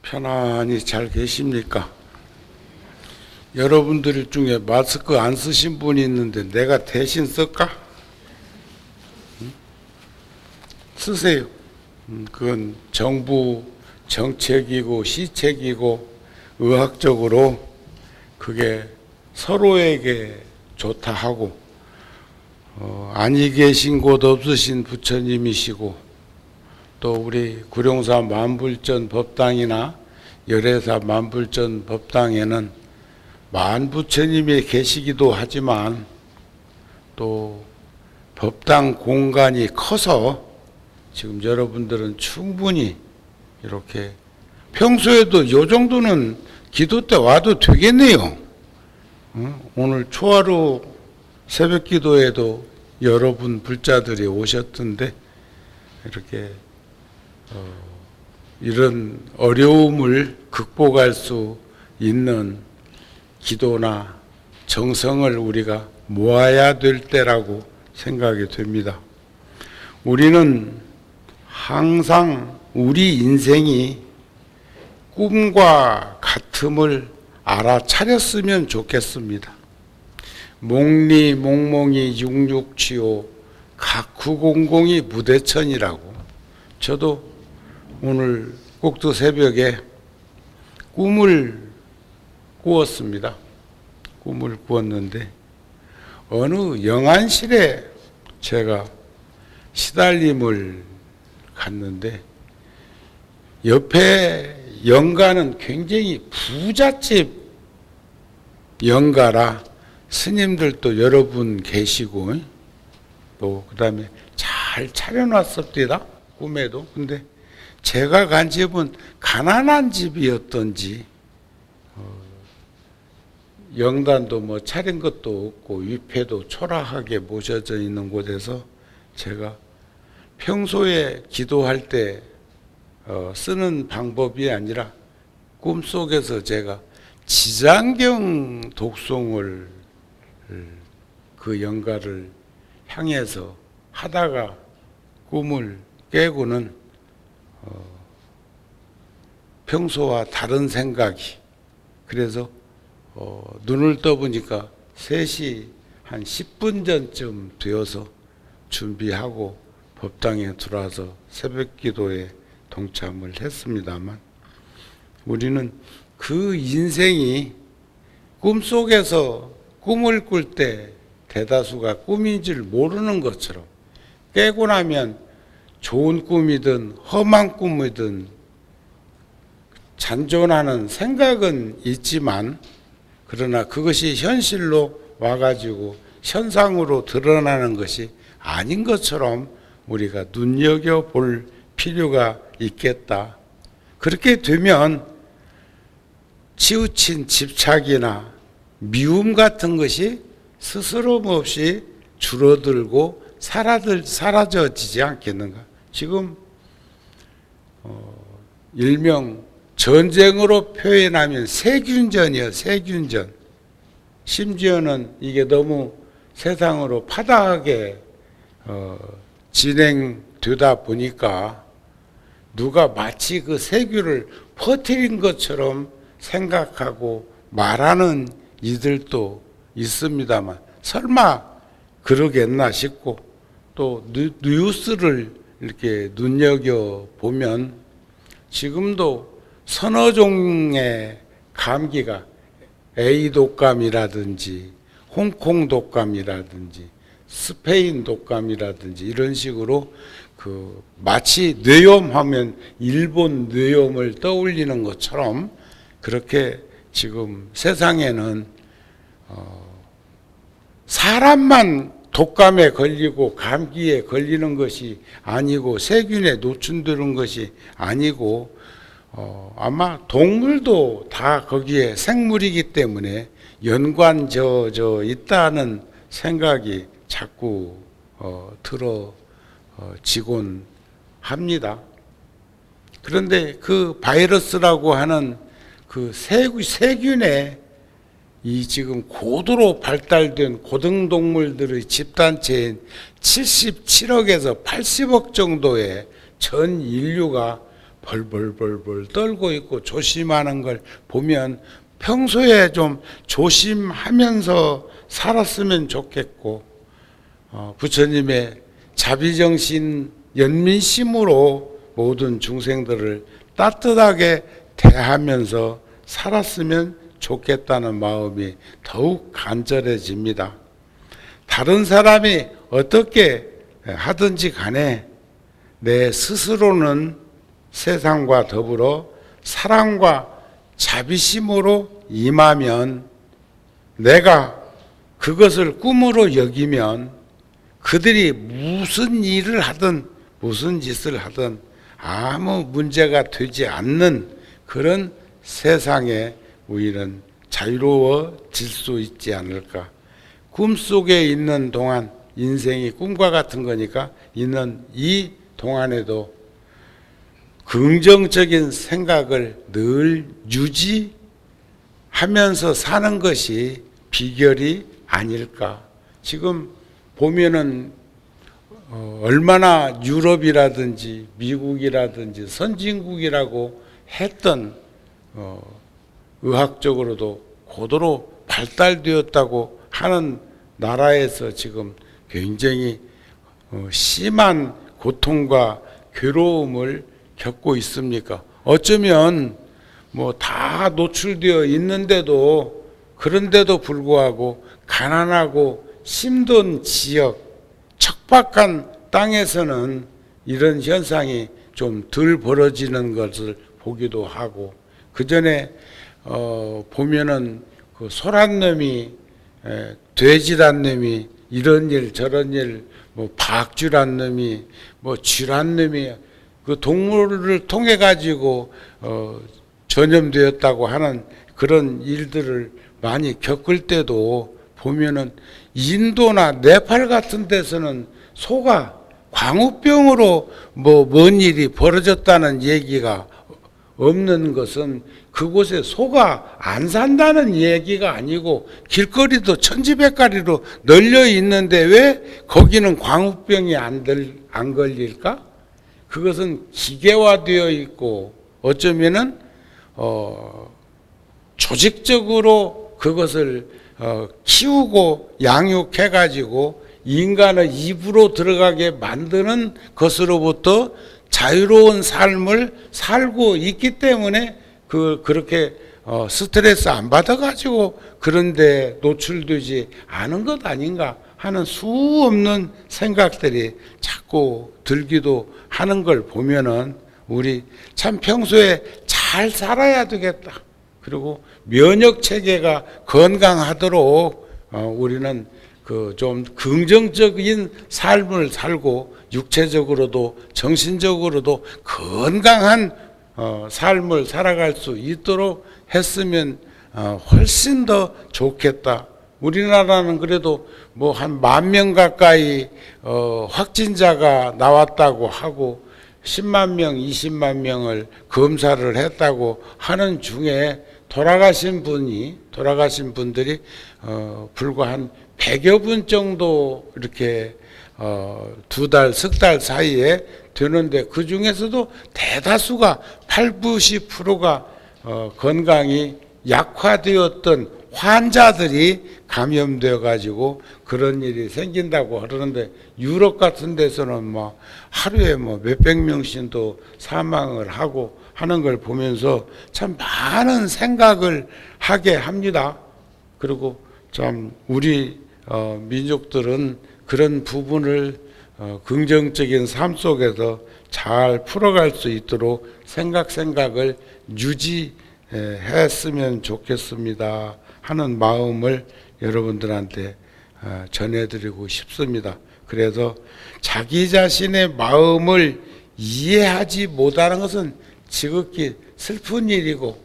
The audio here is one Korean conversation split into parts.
편안히 잘 계십니까? 여러분들 중에 마스크 안 쓰신 분이 있는데 내가 대신 쓸까? 쓰세요. 그건 정부 정책이고 시책이고 의학적으로 그게 서로에게 좋다 하고 안이 계신 곳 없으신 부처님이시고 또 우리 구룡사 만불전 법당이나 열애사 만불전 법당에는 만부처님이 계시기도 하지만 또 법당 공간이 커서 지금 여러분들은 충분히 이렇게 평소에도 이 정도는 기도 때 와도 되겠네요. 오늘 초하루 새벽 기도에도 여러분 불자들이 오셨던데 이렇게 이런 어려움을 극복할 수 있는 기도나 정성을 우리가 모아야 될 때라고 생각이 됩니다. 우리는 항상 우리 인생이 꿈과 같음을 알아차렸으면 좋겠습니다. 몽리 몽몽이 육육치오 각후공공이 무대천이라고. 저도 오늘 꼭두 새벽에 꿈을 꾸었습니다. 꿈을 꾸었는데 어느 영안실에 제가 시달림을 갔는데 옆에 영가는 굉장히 부잣집 영가라 스님들도 여러분 계시고 또 그다음에 잘 차려놨었대다 꿈에도. 근데 제가 간 집은 가난한 집이었던지 영단도 뭐 차린 것도 없고 위패도 초라하게 모셔져 있는 곳에서 제가 평소에 기도할 때 쓰는 방법이 아니라 꿈속에서 제가 지장경 독송을 그 영가를 향해서 하다가 꿈을 깨고는 평소와 다른 생각이, 그래서 눈을 떠보니까 3시 한 10분 전쯤 되어서 준비하고 법당에 들어와서 새벽 기도에 동참을 했습니다만 우리는 그 인생이 꿈속에서 꿈을 꿀 때 대다수가 꿈인 줄 모르는 것처럼 깨고 나면 좋은 꿈이든 험한 꿈이든 잔존하는 생각은 있지만 그러나 그것이 현실로 와가지고 현상으로 드러나는 것이 아닌 것처럼 우리가 눈여겨볼 필요가 있겠다. 그렇게 되면 치우친 집착이나 미움 같은 것이 스스럼 없이 줄어들고 사라져지지 않겠는가. 지금 일명 전쟁으로 표현하면 세균전이요, 세균전. 심지어는 이게 너무 세상으로 파다하게 진행되다 보니까 누가 마치 그 세균을 퍼뜨린 것처럼 생각하고 말하는 이들도 있습니다만 설마 그러겠나 싶고 또 뉴스를 이렇게 눈여겨보면 지금도 서너 종의 감기가 A 독감이라든지 홍콩 독감이라든지 스페인 독감이라든지 이런 식으로 그 마치 뇌염하면 일본 뇌염을 떠올리는 것처럼 그렇게 지금 세상에는 사람만 독감에 걸리고 감기에 걸리는 것이 아니고 세균에 노출되는 것이 아니고 아마 동물도 다 거기에 생물이기 때문에 연관져 있다는 생각이 자꾸 들어지곤 합니다. 그런데 그 바이러스라고 하는 그 세균의 이 지금 고도로 발달된 고등동물들의 집단체인 77억에서 80억 정도의 전 인류가 벌벌벌벌 떨고 있고 조심하는 걸 보면 평소에 좀 조심하면서 살았으면 좋겠고, 부처님의 자비정신 연민심으로 모든 중생들을 따뜻하게 대하면서 살았으면 좋겠다는 마음이 더욱 간절해집니다. 다른 사람이 어떻게 하든지 간에 내 스스로는 세상과 더불어 사랑과 자비심으로 임하면, 내가 그것을 꿈으로 여기면 그들이 무슨 일을 하든 무슨 짓을 하든 아무 문제가 되지 않는 그런 세상에 우리는 자유로워질 수 있지 않을까. 꿈속에 있는 동안, 인생이 꿈과 같은 거니까 있는 이 동안에도 긍정적인 생각을 늘 유지하면서 사는 것이 비결이 아닐까. 지금 보면은 얼마나 유럽이라든지 미국이라든지 선진국이라고 했던 의학적으로도 고도로 발달되었다고 하는 나라에서 지금 굉장히 심한 고통과 괴로움을 겪고 있습니까? 어쩌면 뭐 다 노출되어 있는데도, 그런데도 불구하고 가난하고 힘든 지역, 척박한 땅에서는 이런 현상이 좀 덜 벌어지는 것을 보기도 하고, 그 전에 보면은 그 소란 놈이, 돼지란 놈이 이런 일 저런 일, 뭐 박쥐란 놈이, 뭐 쥐란 놈이 그 동물을 통해 가지고 전염되었다고 하는 그런 일들을 많이 겪을 때도 보면은 인도나 네팔 같은 데서는 소가 광우병으로 뭔 일이 벌어졌다는 얘기가 없는 것은 그곳에 소가 안 산다는 얘기가 아니고 길거리도 천지백가리로 널려 있는데 왜 거기는 광우병이 안 걸릴까? 그것은 기계화되어 있고 어쩌면은 조직적으로 그것을 키우고 양육해 가지고 인간의 입으로 들어가게 만드는 것으로부터 자유로운 삶을 살고 있기 때문에 그렇게 스트레스 안 받아 가지고 그런데 노출되지 않은 것 아닌가 하는 수 없는 생각들이 자꾸 들기도 하는 걸 보면은 우리 참 평소에 잘 살아야 되겠다. 그리고 면역 체계가 건강하도록 우리는 그 좀 긍정적인 삶을 살고 육체적으로도 정신적으로도 건강한 삶을 살아갈 수 있도록 했으면 훨씬 더 좋겠다. 우리나라는 그래도 뭐 한 10,000명 가까이 확진자가 나왔다고 하고 10만 명, 20만 명을 검사를 했다고 하는 중에 돌아가신 분들이 불과 한 100여 분 정도 이렇게 2달, 석 달 사이에 되는데 그 중에서도 대다수가 80, 90%가 건강이 약화되었던 환자들이 감염되어 가지고 그런 일이 생긴다고 하는데 유럽 같은 데서는 뭐 하루에 뭐 몇백 명씩도 사망을 하고 하는 걸 보면서 참 많은 생각을 하게 합니다. 그리고 참 우리 민족들은 그런 부분을 긍정적인 삶 속에서 잘 풀어갈 수 있도록 생각을 유지했으면 좋겠습니다 하는 마음을 여러분들한테 전해드리고 싶습니다. 그래서 자기 자신의 마음을 이해하지 못하는 것은 지극히 슬픈 일이고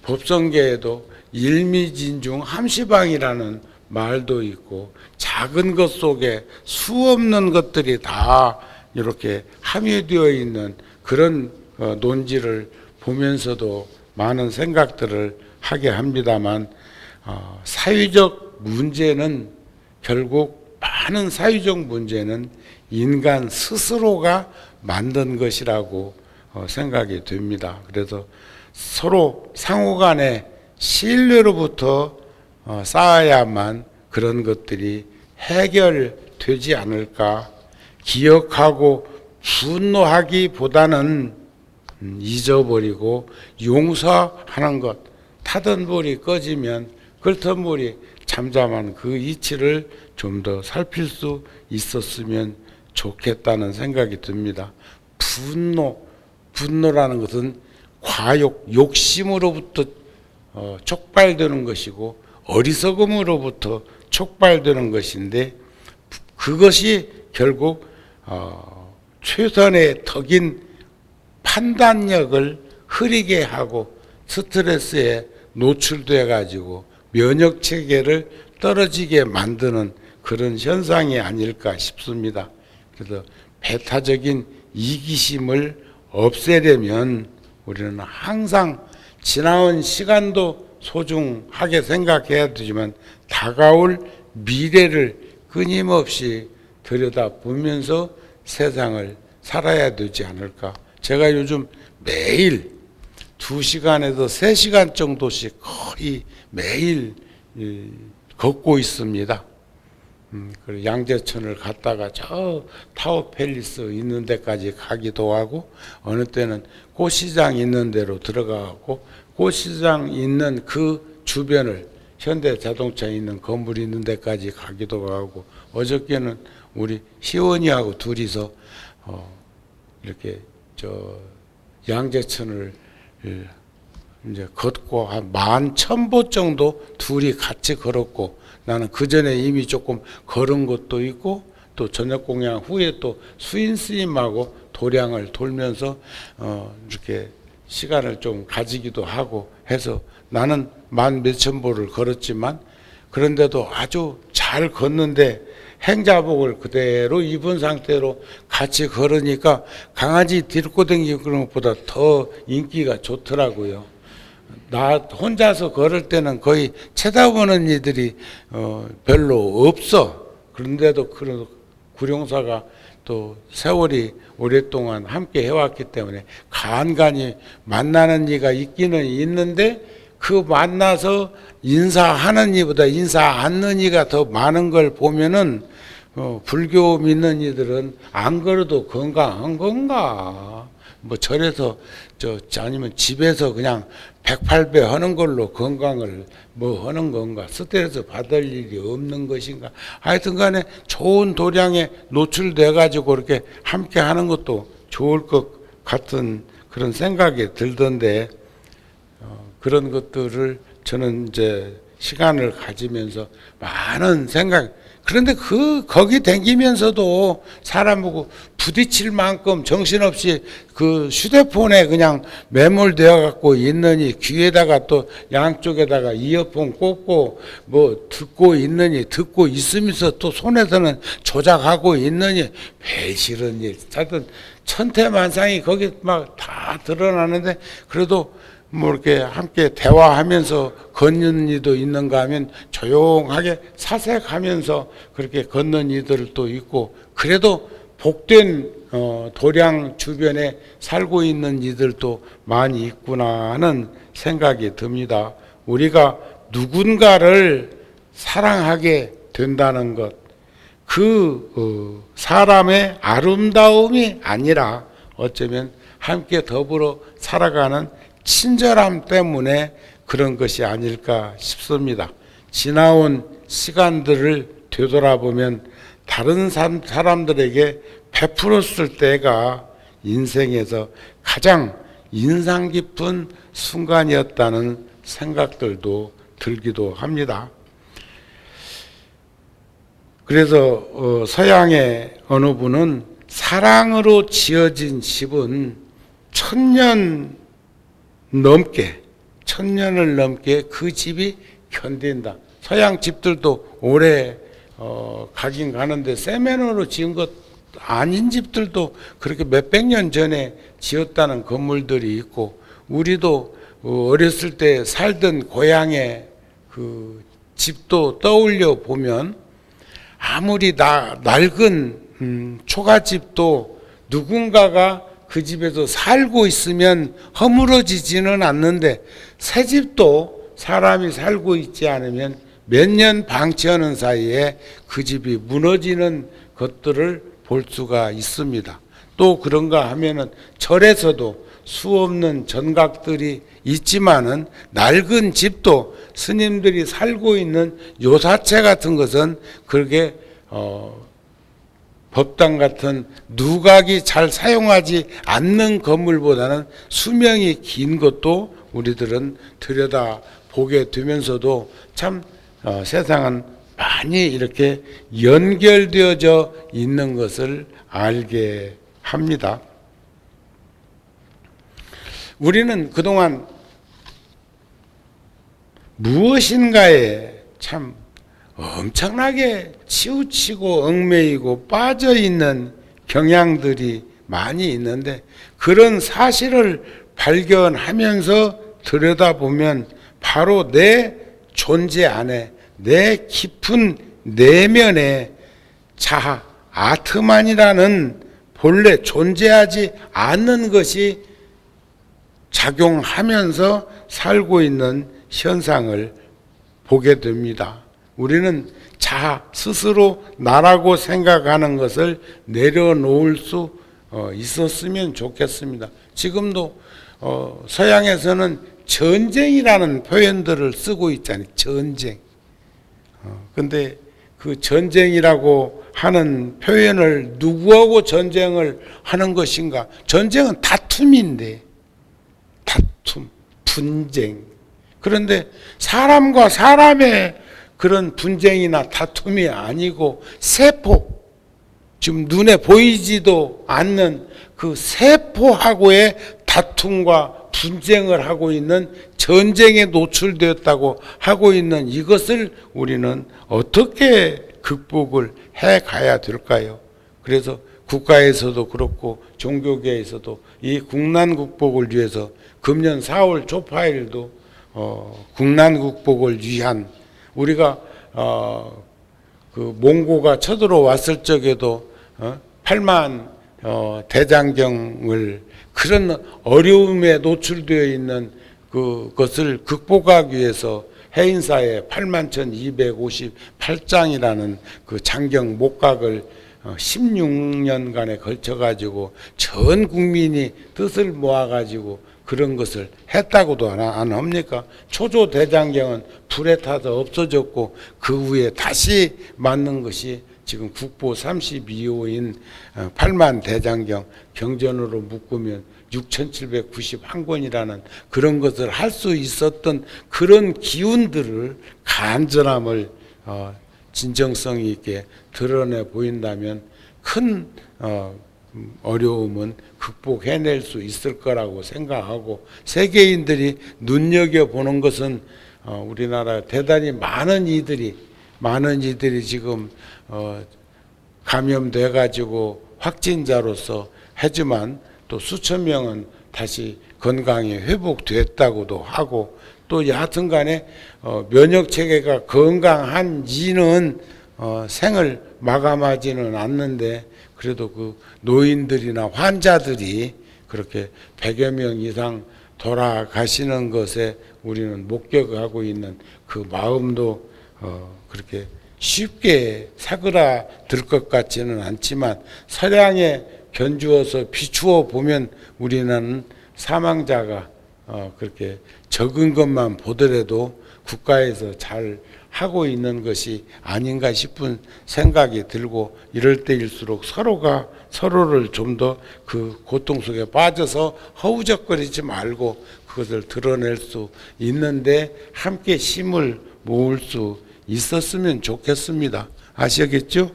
법성계에도 일미진중 함시방이라는 말도 있고 작은 것 속에 수없는 것들이 다 이렇게 함유되어 있는 그런 논지를 보면서도 많은 생각들을 하게 합니다만 사회적 문제는 결국 많은 사회적 문제는 인간 스스로가 만든 것이라고 생각이 됩니다. 그래서 서로 상호 간에 신뢰로부터 쌓아야만 그런 것들이 해결되지 않을까. 기억하고 분노하기보다는 잊어버리고 용서하는 것. 타던 불이 꺼지면 끓던 물이 잠잠한 그 이치를 좀 더 살필 수 있었으면 좋겠다는 생각이 듭니다. 분노라는 것은 과욕, 욕심으로부터 촉발되는 것이고 어리석음으로부터 촉발되는 것인데 그것이 결국 최선의 덕인 판단력을 흐리게 하고 스트레스에 노출돼 가지고 면역 체계를 떨어지게 만드는 그런 현상이 아닐까 싶습니다. 그래서 배타적인 이기심을 없애려면 우리는 항상 지나온 시간도 소중하게 생각해야 되지만 다가올 미래를 끊임없이 들여다보면서 세상을 살아야 되지 않을까. 제가 요즘 매일 2시간에서 3시간 정도씩 거의 매일 걷고 있습니다. 그리고 양재천을 갔다가 저 타워팰리스 있는 데까지 가기도 하고 어느 때는 꽃시장 있는 데로 들어가고 꽃시장 있는 그 주변을 현대자동차 있는 건물 있는 데까지 가기도 하고 어저께는 우리 시원이하고 둘이서 이렇게 저 양재천을 이제 걷고 한 11,000보 정도 둘이 같이 걸었고 나는 그 전에 이미 조금 걸은 것도 있고 또 저녁 공양 후에 또 수인 스님하고 도량을 돌면서 이렇게 시간을 좀 가지기도 하고 해서 나는 10,000몇천 보를 걸었지만 그런데도 아주 잘 걷는데 행자복을 그대로 입은 상태로 같이 걸으니까 강아지 데리고 다니고 그런 것보다 더 인기가 좋더라고요. 나 혼자서 걸을 때는 거의 쳐다보는 이들이 별로 없어. 그런데도 그런 구룡사가 또 세월이 오랫동안 함께 해왔기 때문에 간간히 만나는 이가 있기는 있는데 그 만나서 인사하는 이보다 인사 않는 이가 더 많은 걸 보면은 불교 믿는 이들은 안 걸어도 건강한 건가? 뭐 절에서 아니면 집에서 그냥 108배 하는 걸로 건강을 뭐 하는 건가? 스트레스 받을 일이 없는 것인가? 하여튼 간에 좋은 도량에 노출돼 가지고 이렇게 함께 하는 것도 좋을 것 같은 그런 생각이 들던데 그런 것들을 저는 이제 시간을 가지면서 많은 생각 그런데 거기 댕기면서도 사람하고 부딪힐 만큼 정신없이 그 휴대폰에 그냥 매몰되어 갖고 있느니 귀에다가 또 양쪽에다가 이어폰 꽂고 뭐 듣고 있느니 듣고 있으면서 또 손에서는 조작하고 있느니 배실은 일 하여튼 천태만상이 거기 막 다 드러나는데 그래도 뭐 이렇게 함께 대화하면서 걷는 이도 있는가 하면 조용하게 사색하면서 그렇게 걷는 이들도 있고 그래도 복된 도량 주변에 살고 있는 이들도 많이 있구나 하는 생각이 듭니다. 우리가 누군가를 사랑하게 된다는 것, 그 사람의 아름다움이 아니라 어쩌면 함께 더불어 살아가는 친절함 때문에 그런 것이 아닐까 싶습니다. 지나온 시간들을 되돌아보면 다른 사람들에게 베풀었을 때가 인생에서 가장 인상 깊은 순간이었다는 생각들도 들기도 합니다. 그래서 서양의 어느 분은 사랑으로 지어진 집은 1000년을 넘게 그 집이 견딘다. 서양 집들도 오래 가긴 가는데 세면으로 지은 것 아닌 집들도 그렇게 몇백 년 전에 지었다는 건물들이 있고 우리도 어렸을 때 살던 고향의 그 집도 떠올려 보면 아무리 낡은 초가집도 누군가가 그 집에서 살고 있으면 허물어지지는 않는데, 새 집도 사람이 살고 있지 않으면 몇 년 방치하는 사이에 그 집이 무너지는 것들을 볼 수가 있습니다. 또 그런가 하면은 절에서도 수없는 전각들이 있지만은 낡은 집도 스님들이 살고 있는 요사체 같은 것은 그렇게 법당 같은 누각이 잘 사용하지 않는 건물보다는 수명이 긴 것도 우리들은 들여다 보게 되면서도 참 세상은 많이 이렇게 연결되어져 있는 것을 알게 합니다. 우리는 그동안 무엇인가에 참 엄청나게 치우치고 얽매이고 빠져 있는 경향들이 많이 있는데, 그런 사실을 발견하면서 들여다보면 바로 내 존재 안에, 내 깊은 내면에 자아, 아트만이라는 본래 존재하지 않는 것이 작용하면서 살고 있는 현상을 보게 됩니다. 우리는 자아, 스스로 나라고 생각하는 것을 내려놓을 수 있었으면 좋겠습니다. 지금도 서양에서는 전쟁이라는 표현들을 쓰고 있잖아요. 전쟁. 근데 그 전쟁이라고 하는 표현을 누구하고 전쟁을 하는 것인가? 전쟁은 다툼인데, 다툼, 분쟁. 그런데 사람과 사람의 그런 분쟁이나 다툼이 아니고 세포, 지금 눈에 보이지도 않는 그 세포하고의 다툼과 분쟁을 하고 있는, 전쟁에 노출되었다고 하고 있는 이것을 우리는 어떻게 극복을 해 가야 될까요? 그래서 국가에서도 그렇고 종교계에서도 이 국난 극복을 위해서 금년 4월 조파일도 국난 극복을 위한, 우리가 그 몽고가 쳐들어왔을 적에도 8만 대장경을, 그런 어려움에 노출되어 있는 그것을 극복하기 위해서 해인사에 81,258장이라는 그 장경 목각을 16년간에 걸쳐가지고 전 국민이 뜻을 모아가지고 그런 것을 했다고도 안 합니까? 초조 대장경은 불에 타서 없어졌고 그 후에 다시 만든 것이 지금 국보 32호인 8만 대장경, 경전으로 묶으면 6,791권이라는 그런 것을 할 수 있었던 그런 기운들을, 간절함을 진정성 있게 드러내 보인다면 큰 어려움은 극복해낼 수 있을 거라고 생각하고, 세계인들이 눈여겨보는 것은 우리나라 대단히 많은 이들이 지금 감염돼 가지고 확진자로서 하지만 또 수천 명은 다시 건강이 회복됐다고도 하고, 또 여하튼 간에 면역 체계가 건강한지는 생을 마감하지는 않는데, 그래도 그 노인들이나 환자들이 그렇게 100여 명 이상 돌아가시는 것에 우리는 목격하고 있는 그 마음도 그렇게 쉽게 사그라들 것 같지는 않지만, 서량에 견주어서 비추어 보면 우리는 사망자가 그렇게 적은 것만 보더라도 국가에서 잘 하고 있는 것이 아닌가 싶은 생각이 들고, 이럴 때일수록 서로가 서로를 좀 더 그 고통 속에 빠져서 허우적거리지 말고 그것을 드러낼 수 있는데 함께 힘을 모을 수 있었으면 좋겠습니다. 아시겠죠?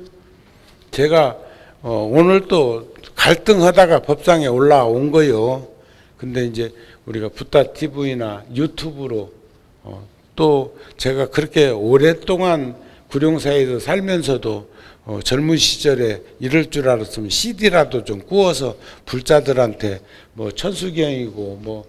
제가 오늘 또 갈등하다가 법상에 올라온 거요. 근데 이제 우리가 붓다 TV나 유튜브로 또 제가 그렇게 오랫동안 구룡사에서 살면서도 젊은 시절에 이럴 줄 알았으면 CD라도 좀 구워서 불자들한테 뭐 천수경이고 뭐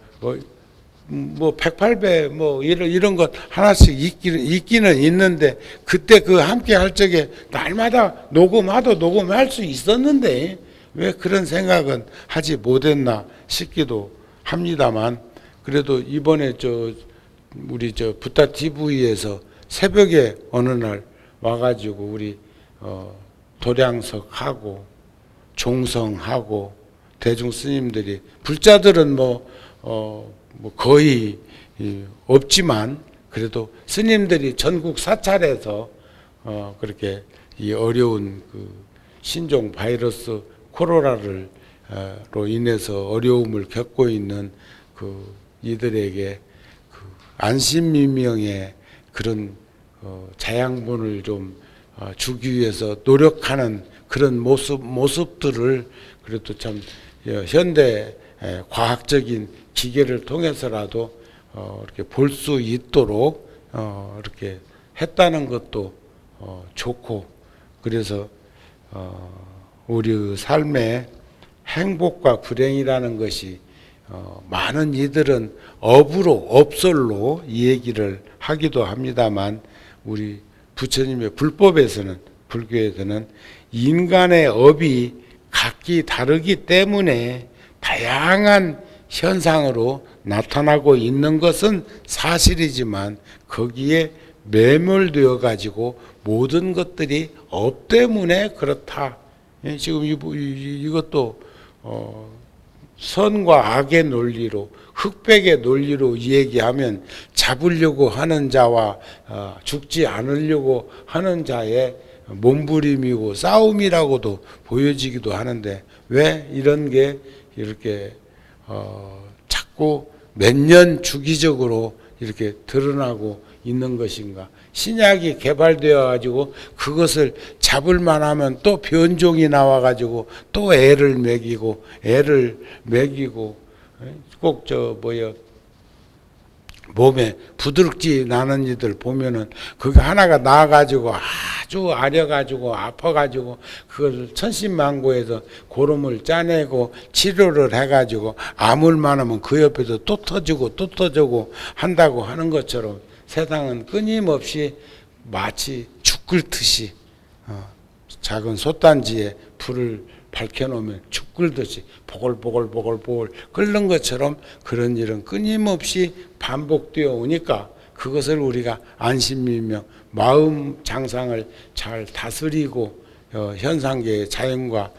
뭐 108배 뭐 이런 것 하나씩 있기는 있는데 그때 그 함께 할 적에 날마다 녹음할 수 있었는데 왜 그런 생각은 하지 못했나 싶기도 합니다만 그래도 이번에 우리 부타 TV에서 새벽에 어느 날 와가지고 우리 도량석하고 종성하고 대중 스님들이 불자들은 뭐 거의 없지만 그래도 스님들이 전국 사찰에서 그렇게 이 어려운 그 신종 바이러스 코로나를 로 인해서 어려움을 겪고 있는 그 이들에게 그 안심민명의 그런 자양분을 좀 주기 위해서 노력하는 그런 모습들을 그래도 참 현대 과학적인 기계를 통해서라도 이렇게 볼 수 있도록 이렇게 했다는 것도 좋고 그래서 우리 삶의 행복과 불행이라는 것이 많은 이들은 업설로 이 얘기를 하기도 합니다만 우리 부처님의 불법에서는 불교에서는 인간의 업이 각기 다르기 때문에 다양한 현상으로 나타나고 있는 것은 사실이지만 거기에 매몰되어 가지고 모든 것들이 업 때문에 그렇다. 지금 이것도 선과 악의 논리로 흑백의 논리로 얘기하면 잡으려고 하는 자와 죽지 않으려고 하는 자의 몸부림이고 싸움이라고도 보여지기도 하는데 왜 이런 게 이렇게 자꾸 몇 년 주기적으로 이렇게 드러나고 있는 것인가? 신약이 개발되어 가지고 그것을 잡을 만하면 또 변종이 나와 가지고 또 애를 먹이고 꼭 몸에 부드럽지 않은 이들 보면은 그게 하나가 나와가지고 아주 아려가지고 아파가지고 그걸 천신만고해서 고름을 짜내고 치료를 해가지고 아물만 하면 그 옆에서 또 터지고 한다고 하는 것처럼 세상은 끊임없이 마치 죽 끓듯이 작은 솥단지에 불을 밝혀놓으면 죽 끓듯이 보글보글 끓는 것처럼 그런 일은 끊임없이 반복되어 오니까 그것을 우리가 안심민명 마음 장상을 잘 다스리고 현상계의 자연과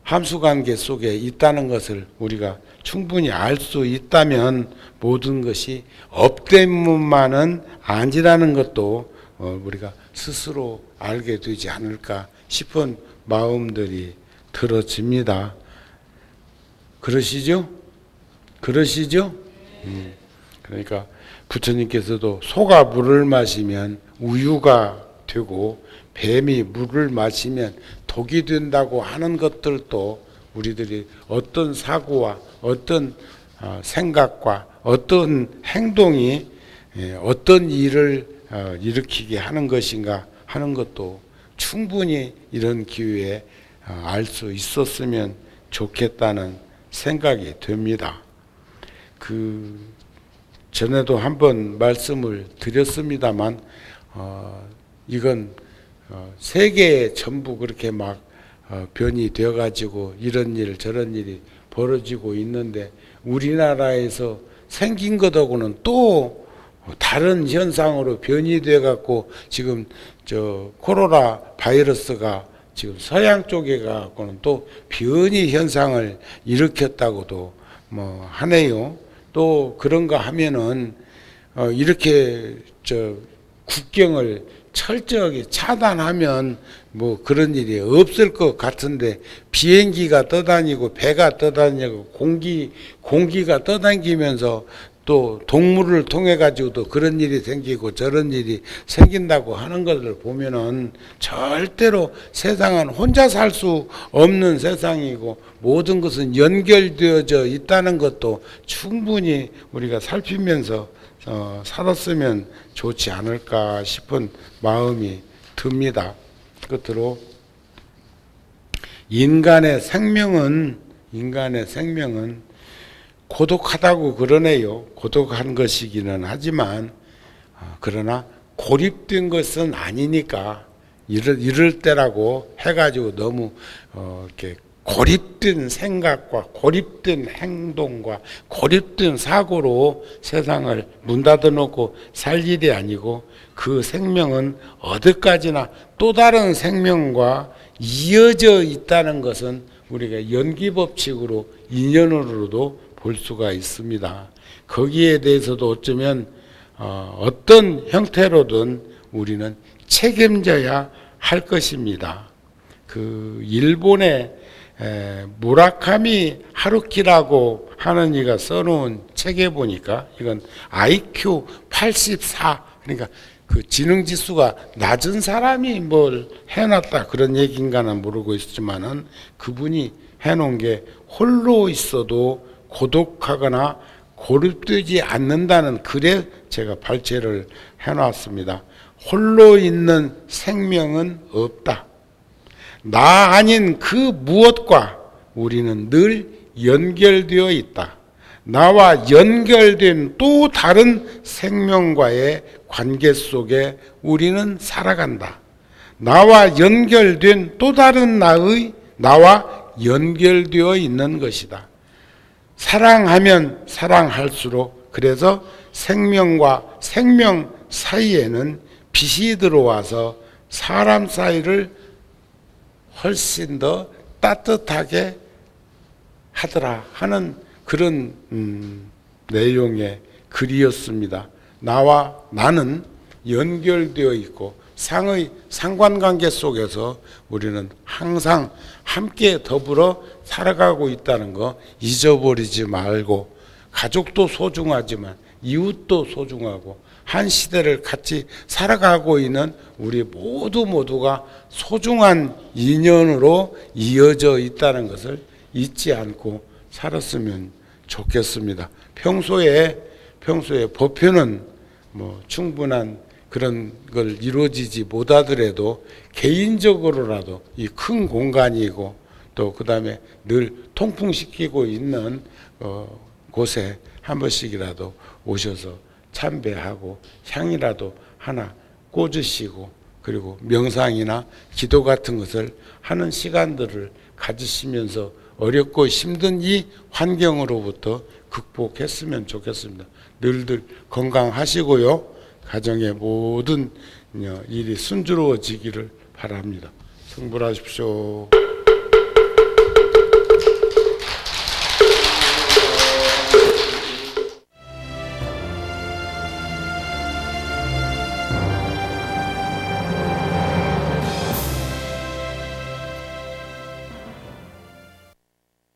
함수관계 속에 있다는 것을 우리가 충분히 알 수 있다면 모든 것이 업 때문만은 아니라는 것도 우리가 스스로 알게 되지 않을까 싶은 마음들이 들어집니다. 그러시죠? 그러니까 부처님께서도 소가 물을 마시면 우유가 되고 뱀이 물을 마시면 독이 된다고 하는 것들도 우리들이 어떤 사고와 어떤 생각과 어떤 행동이 어떤 일을 일으키게 하는 것인가 하는 것도 충분히 이런 기회에 알 수 있었으면 좋겠다는 생각이 듭니다. 그 전에도 한번 말씀을 드렸습니다만 이건 세계에 전부 그렇게 막 변이 되어 가지고 이런 일 저런 일이 벌어지고 있는데 우리나라에서 생긴 것하고는 또 다른 현상으로 변이 되어 갖고 지금 코로나 바이러스가 지금 서양 쪽에 가고는 또 변이 현상을 일으켰다고도 뭐 하네요. 또 그런가 하면은 이렇게 국경을 철저하게 차단하면 뭐 그런 일이 없을 것 같은데 비행기가 떠다니고 배가 떠다니고 공기가 떠다니면서 또 동물을 통해 가지고도 그런 일이 생기고 저런 일이 생긴다고 하는 것을 보면은 절대로 세상은 혼자 살 수 없는 세상이고 모든 것은 연결되어져 있다는 것도 충분히 우리가 살피면서 살았으면 좋지 않을까 싶은 마음이 듭니다. 끝으로 인간의 생명은 고독하다고 그러네요. 고독한 것이기는 하지만 그러나 고립된 것은 아니니까 이럴 때라고 해가지고 너무 이렇게 고립된 생각과 고립된 행동과 고립된 사고로 세상을 문 닫아놓고 살 일이 아니고 그 생명은 어디까지나 또 다른 생명과 이어져 있다는 것은 우리가 연기법칙으로 인연으로도 볼 수가 있습니다. 거기에 대해서도 어쩌면 어떤 형태로든 우리는 책임져야 할 것입니다. 그 일본의 무라카미 하루키라고 하는 이가 써놓은 책에 보니까 이건 IQ 84 그러니까 그 지능 지수가 낮은 사람이 뭘 해놨다 그런 얘기인가는 모르고 있지만은 그분이 해놓은 게 홀로 있어도 고독하거나 고립되지 않는다는 글에 제가 발췌를 해놨습니다. 홀로 있는 생명은 없다. 나 아닌 그 무엇과 우리는 늘 연결되어 있다. 나와 연결된 또 다른 생명과의 관계 속에 우리는 살아간다. 나와 연결된 또 다른 나와 연결되어 있는 것이다. 사랑하면 사랑할수록 그래서 생명과 생명 사이에는 빛이 들어와서 사람 사이를 훨씬 더 따뜻하게 하더라 하는 그런 내용의 글이었습니다. 나와 나는 연결되어 있고 상관관계 속에서 우리는 항상 함께 더불어 살아가고 있다는 거 잊어버리지 말고 가족도 소중하지만 이웃도 소중하고 한 시대를 같이 살아가고 있는 우리 모두가 소중한 인연으로 이어져 있다는 것을 잊지 않고 살았으면 좋겠습니다. 평소에 법회는 충분한 그런 걸 이루어지지 못하더라도 개인적으로라도 이 큰 공간이고 또 그 다음에 늘 통풍시키고 있는 곳에 한 번씩이라도 오셔서 참배하고 향이라도 하나 꽂으시고 그리고 명상이나 기도 같은 것을 하는 시간들을 가지시면서 어렵고 힘든 이 환경으로부터 극복했으면 좋겠습니다. 늘들 건강하시고요. 가정의 모든 일이 순조로워지기를 바랍니다. 성불하십시오.